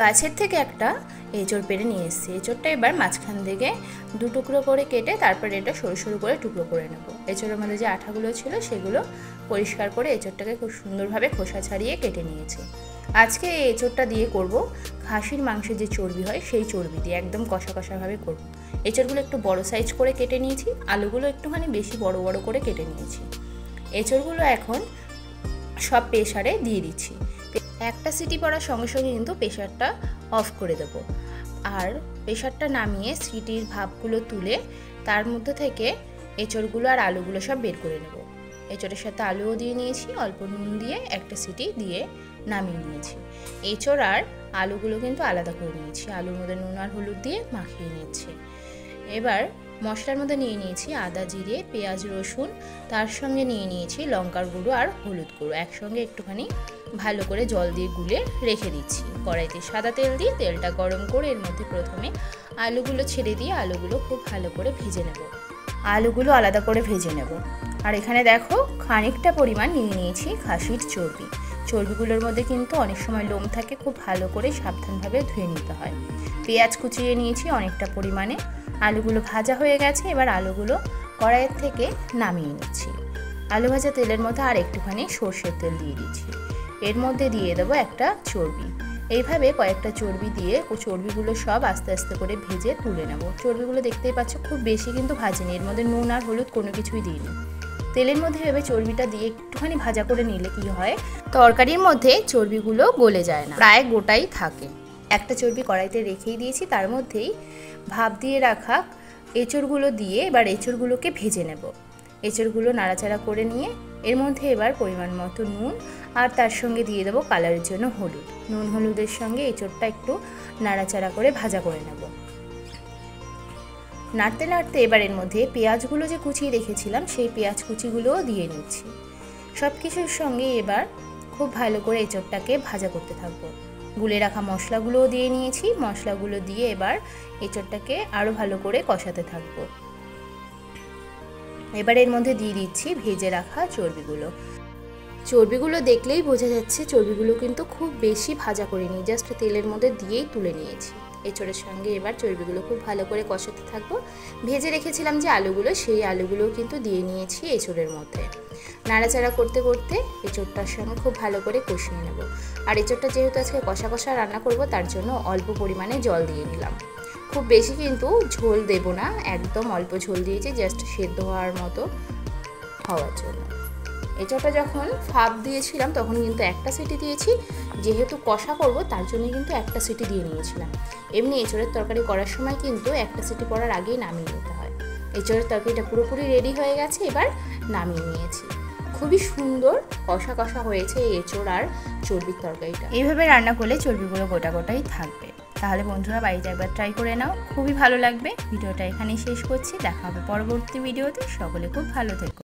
গাছের থেকে একটা এঁচড় পেড়ে নিয়ে এসেছি। এঁচড়টা এবার মাঝখান থেকে 2 টুকরো করে কেটে তারপরে এটা সরু সরু করে টুকরো করে নেব। এঁচড়ের মধ্যে যে আঠাগুলো ছিল সেগুলো পরিষ্কার করে এঁচড়টাকে খুব সুন্দরভাবে খোসা ছাড়িয়ে কেটে নিয়েছি। আজকে এই এঁচড়টা দিয়ে করব খাসির মাংসের যে চর্বি হয় সেই চর্বি দিয়ে একদম কষা কষাভাবে করব। এঁচড়গুলো একটু বড় সাইজ করে কেটে নিয়েছি, আলুগুলো একটুখানি বেশি বড় বড় করে কেটে নিয়েছি। এঁচড়গুলো এখন সব প্রেসারে দিয়ে দিচ্ছি। একটা সিটি পড়ার সঙ্গে সঙ্গে কিন্তু প্রেসারটা অফ করে দেবো। আর প্রেসারটা নামিয়ে সিটির ভাপগুলো তুলে তার মধ্যে থেকে এঁচড়গুলো আর আলুগুলো সব বের করে নেব। এঁচড়ের সাথে আলুও দিয়ে নিয়েছি, অল্প নুন দিয়ে একটা সিটি দিয়ে নামিয়ে নিয়েছি। এঁচড় আর আলুগুলো কিন্তু আলাদা করে নিয়েছি, আলুর মধ্যে নুন আর হলুদ দিয়ে মাখিয়ে নিচ্ছি। এবার মশলার মধ্যে নিয়ে নিয়েছি আদা, জিরে, পেঁয়াজ, রসুন, তার সঙ্গে নিয়ে নিয়েছি লঙ্কার গুঁড়ো আর হলুদ গুঁড়ো। একসঙ্গে একটুখানি ভালো করে জল দিয়ে গুলে রেখে দিচ্ছি। কড়াইতে সাদা তেল দিয়ে তেলটা গরম করে এর মধ্যে প্রথমে আলুগুলো ছেড়ে দিয়ে আলুগুলো খুব ভালো করে ভেজে নেব। আলুগুলো আলাদা করে ভেজে নেব। আর এখানে দেখো খানিকটা পরিমাণ নিয়ে নিয়েছি খাসির চর্বি। চর্বিগুলোর মধ্যে কিন্তু অনেক সময় লোম থাকে, খুব ভালো করে সাবধানভাবে ধুয়ে নিতে হয়। পেঁয়াজ কুচিয়ে নিয়েছি অনেকটা পরিমাণে। আলুগুলো ভাজা হয়ে গেছে, এবার আলুগুলো কড়াইয়ের থেকে নামিয়ে নিচ্ছি। আলু ভাজা তেলের মধ্যে আর একটুখানি সর্ষের তেল দিয়ে দিচ্ছি। এর মধ্যে দিয়ে দেবো একটা চর্বি। এইভাবে কয়েকটা চর্বি দিয়ে চর্বিগুলো সব আস্তে আস্তে করে ভেজে তুলে নেব। চর্বিগুলো দেখতেই পাচ্ছ খুব বেশি কিন্তু ভাজিনি, এর মধ্যে নুন আর হলুদ কোনো কিছুই দিইনি। তেলের মধ্যে ভেবে চর্বিটা দিয়ে একটুখানি ভাজা করে নিলে কি হয়, তরকারির মধ্যে চর্বিগুলো গলে যায় না, প্রায় গোটাই থাকে। একটা চর্বি কড়াইতে রেখেই দিয়েছি, তার মধ্যেই ভাপ দিয়ে রাখা এঁচড়গুলো দিয়ে এবার এঁচড়গুলোকে ভেজে নেব। এঁচড়গুলো নাড়াচাড়া করে নিয়ে এর মধ্যে এবার পরিমাণ মতো নুন আর তার সঙ্গে দিয়ে দেবো কালারের জন্য হলুদ। নুন হলুদের সঙ্গে এঁচড়টা একটু নাড়াচাড়া করে ভাজা করে নেব। নাড়তে নাড়তে এবার এর মধ্যে পেঁয়াজগুলো যে কুচিয়ে রেখেছিলাম সেই পেঁয়াজ কুচিগুলোও দিয়ে নিচ্ছি। সব কিছুর সঙ্গে এবার খুব ভালো করে এঁচড়টাকে ভাজা করতে থাকবো। গুলে রাখা মশলাগুলোও দিয়ে নিয়েছি, মশলাগুলো দিয়ে এবার এঁচড়টাকে আরও ভালো করে কষাতে থাকবো। এবার এর মধ্যে দিয়ে দিচ্ছি ভেজে রাখা চর্বিগুলো। চর্বিগুলো দেখলেই বোঝা যাচ্ছে চর্বিগুলো কিন্তু খুব বেশি ভাজা করিনি, জাস্ট তেলের মধ্যে দিয়েই তুলে নিয়েছি। এঁচড়ের সঙ্গে এবার চর্বিগুলো খুব ভালো করে কষাতে থাকবো। ভেজে রেখেছিলাম যে আলুগুলো, সেই আলুগুলোও কিন্তু দিয়ে নিয়েছি এঁচড়ের মধ্যে। নাড়াচাড়া করতে করতে এঁচড়টার সঙ্গে খুব ভালো করে কষিয়ে নেব। আর এঁচড়টা যেহেতু আজকে কষা কষা রান্না করব, তার জন্য অল্প পরিমাণে জল দিয়ে নিলাম। খুব বেশি কিন্তু ঝোল দেব না, একদম অল্প ঝোল দিয়েছি, জাস্ট সেদ্ধ হওয়ার মতো হওয়ার জন্য। এঁচড়টা যখন ভাপ দিয়েছিলাম তখন কিন্তু একটা সিটি দিয়েছি, যেহেতু কষা করব তার জন্য কিন্তু একটা সিটি দিয়ে নিয়েছিলাম। এমনি এঁচড়ের তরকারি করার সময় কিন্তু একটা সিটি পড়ার আগেই নামিয়ে নিতে হয়। এঁচড়ের তরকারিটা পুরোপুরি রেডি হয়ে গেছে, এবার নামিয়ে নিয়েছি। খুবই সুন্দর কষা কষা হয়েছে এই এঁচড় আর চর্বির তরকারিটা। এইভাবে রান্না করলে চর্বিগুলো গোটা গোটাই থাকবে। তাহলে বন্ধুরা বাড়িতে একবার ট্রাই করে নাও, খুবই ভালো লাগবে। ভিডিওটা এখানেই শেষ করছি, দেখা হবে পরবর্তী ভিডিওতে। সকলে খুব ভালো থেকো।